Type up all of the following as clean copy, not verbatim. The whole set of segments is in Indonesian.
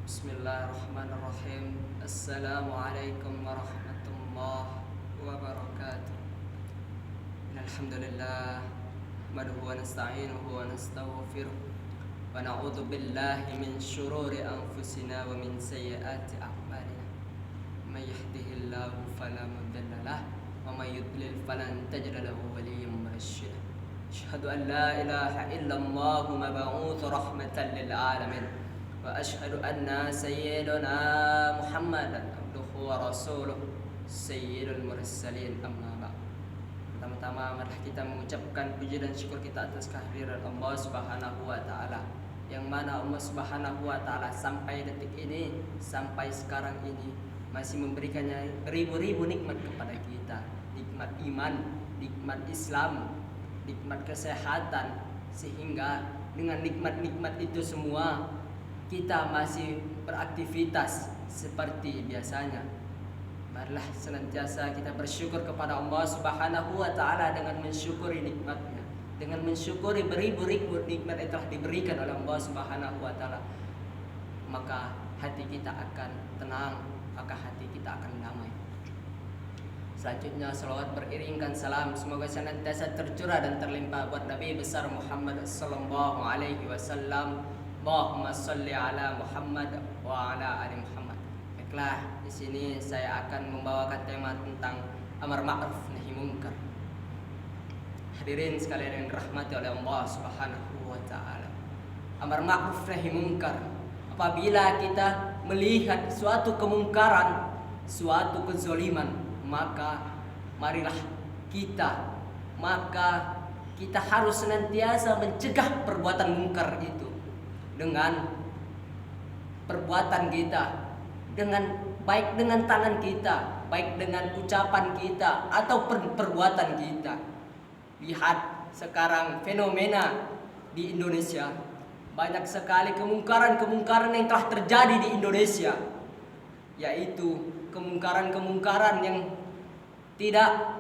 Bismillahirrahmanirrahim. Assalamualaikum warahmatullahi wabarakatuh. Alhamdulillah, nahmaduhu wa nasta'inuhu wa nastaghfiruh wa na'udzu billahi min syururi anfusina wa min sayyiati a'malina. May yahdihillahu fala mudilla lahu wa may yudlil falan tajida lahu waliyyan mursyida. Asyhadu an la ilaha illallah mab'uts rahmatan lil alamin. Wa asyhadu anna sayyidana Muhammadan abduhu wa rasuluh sayyidul mursalin, amma ba'd. Pertama-tama marilah kita mengucapkan puji dan syukur kita atas kehadiran Allah Subhanahu wa taala, yang mana Allah Subhanahu wa taala sampai detik ini, sampai sekarang ini masih memberikannya ribu-ribu nikmat kepada kita. Nikmat iman, nikmat Islam, nikmat kesehatan, sehingga dengan nikmat-nikmat itu semua kita masih beraktivitas seperti biasanya. Marilah senantiasa kita bersyukur kepada Allah Subhanahu wa taala dengan mensyukuri nikmatnya, dengan mensyukuri beribu-ribu nikmat yang telah diberikan oleh Allah Subhanahu wa taala. Maka hati kita akan tenang, maka hati kita akan damai. Selanjutnya salawat beriringkan salam semoga senantiasa tercurah dan terlimpah buat Nabi besar Muhammad sallallahu alaihi wasallam. Allahumma sholli ala Muhammad wa ala ali Muhammad. Baiklah, di sini saya akan membawakan tema tentang amar ma'ruf nahi munkar. Hadirin sekalian yang dirahmati oleh Allah Subhanahu wa taala. Amar ma'ruf nahi munkar. Apabila kita melihat suatu kemungkaran, suatu kezaliman, maka marilah kita harus senantiasa mencegah perbuatan mungkar itu dengan perbuatan kita, baik dengan tangan kita, baik dengan ucapan kita atau perbuatan kita. Lihat sekarang fenomena di Indonesia, banyak sekali kemungkaran-kemungkaran yang telah terjadi di Indonesia, yaitu kemungkaran-kemungkaran yang tidak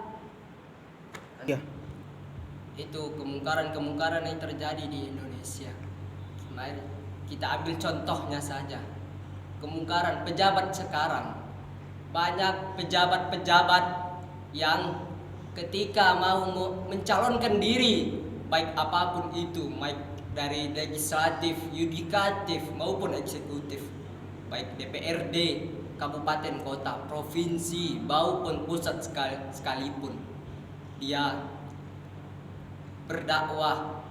itu kemungkaran-kemungkaran yang terjadi di Indonesia. Mari kita ambil contohnya saja. Kemungkaran pejabat sekarang. Banyak pejabat-pejabat yang ketika mau mencalonkan diri, baik apapun itu, baik dari legislatif, yudikatif maupun eksekutif, baik DPRD, kabupaten, kota, provinsi maupun pusat sekalipun, dia berdakwah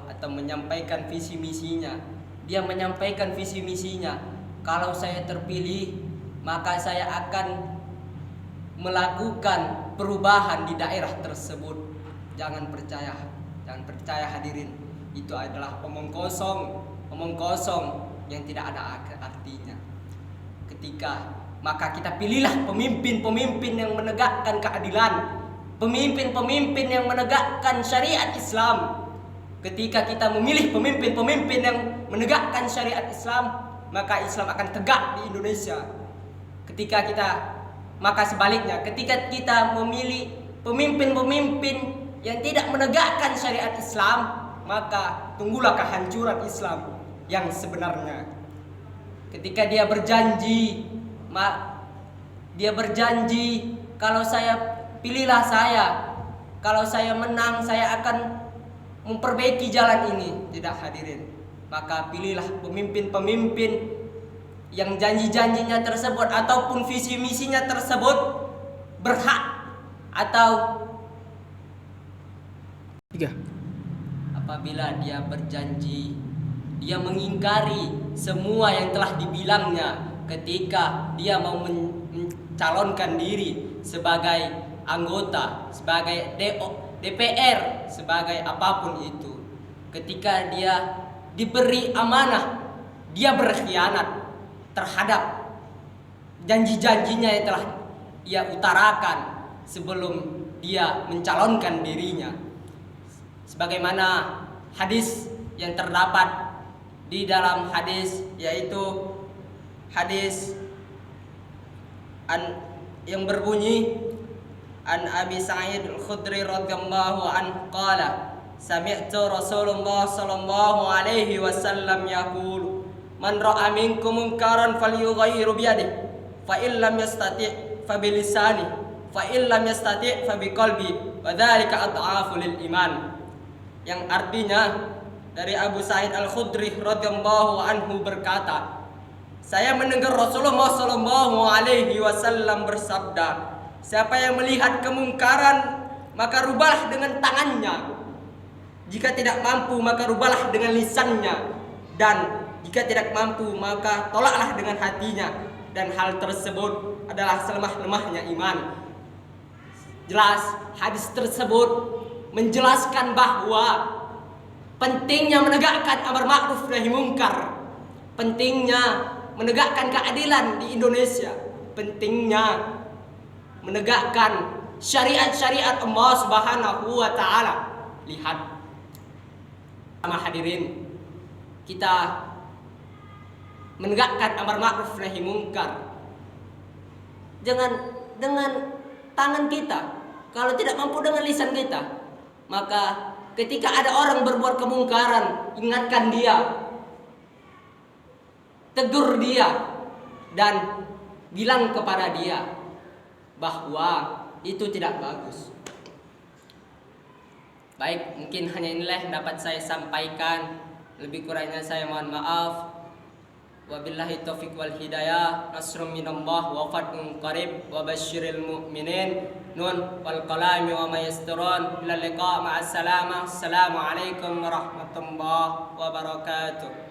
atau menyampaikan visi misinya. Dia menyampaikan visi misinya, kalau saya terpilih maka saya akan melakukan perubahan di daerah tersebut. Jangan percaya hadirin, itu adalah omong kosong yang tidak ada artinya. Maka kita pilihlah pemimpin-pemimpin yang menegakkan keadilan, pemimpin-pemimpin yang menegakkan syariat Islam. Ketika kita memilih pemimpin-pemimpin yang menegakkan syariat Islam, maka Islam akan tegak di Indonesia. Maka sebaliknya, ketika kita memilih pemimpin-pemimpin yang tidak menegakkan syariat Islam, maka tunggulah kehancuran Islam yang sebenarnya. Ketika dia berjanji, kalau pilihlah saya, kalau saya menang saya akan memperbaiki jalan ini. Tidak hadirin, maka pilihlah pemimpin-pemimpin yang janji-janjinya tersebut ataupun visi misinya tersebut berhak atau apabila dia berjanji, dia mengingkari semua yang telah dibilangnya ketika dia mau mencalonkan diri sebagai anggota, sebagai DPR, sebagai apapun itu. Ketika dia diberi amanah, dia berkhianat terhadap janji-janjinya yang telah ia utarakan sebelum dia mencalonkan dirinya. Sebagaimana hadis yang terdapat di dalam hadis, yaitu hadis yang berbunyi, An Abi Sa'id Al-Khudri radhiyallahu anhu qala Sami'tu Rasulullah sallallahu alaihi wasallam yaqul, man ra'a minkum munkaran falyughayyirhu biyadihi, fa in lam yastati' fa bilisanihi, fa in lam yastati' fa biqalbihi, wa dzalika ad'aful iman. Yang artinya dari Abu Sa'id Al-Khudri radhiyallahu anhu berkata, saya mendengar Rasulullah sallallahu alaihi wasallam bersabda, siapa yang melihat kemungkaran maka rubahlah dengan tangannya. Jika tidak mampu maka rubahlah dengan lisannya, dan jika tidak mampu maka tolaklah dengan hatinya, dan hal tersebut adalah selemah-lemahnya iman. Jelas hadis tersebut menjelaskan bahwa pentingnya menegakkan amar ma'ruf nahi munkar, pentingnya menegakkan keadilan di Indonesia, pentingnya menegakkan syariat-syariat Allah Subhanahu wa taala. Lihat sama hadirin, kita menegakkan amar ma'ruf nahi munkar jangan dengan tangan kita, kalau tidak mampu dengan lisan kita, maka ketika ada orang berbuat kemungkaran, ingatkan dia, tegur dia, dan bilang kepada dia bahwa itu tidak bagus. Baik, mungkin hanya inilah yang dapat saya sampaikan. Lebih kurangnya saya mohon maaf. Wabillahi taufiq wal hidayah. Nasrun minallah wa fathun qarib wa basyiril mu'minin. Nun wal qalami wa ma yasturun. Ila liqa ma'as salamah. Assalamualaikum warahmatullahi wabarakatuh.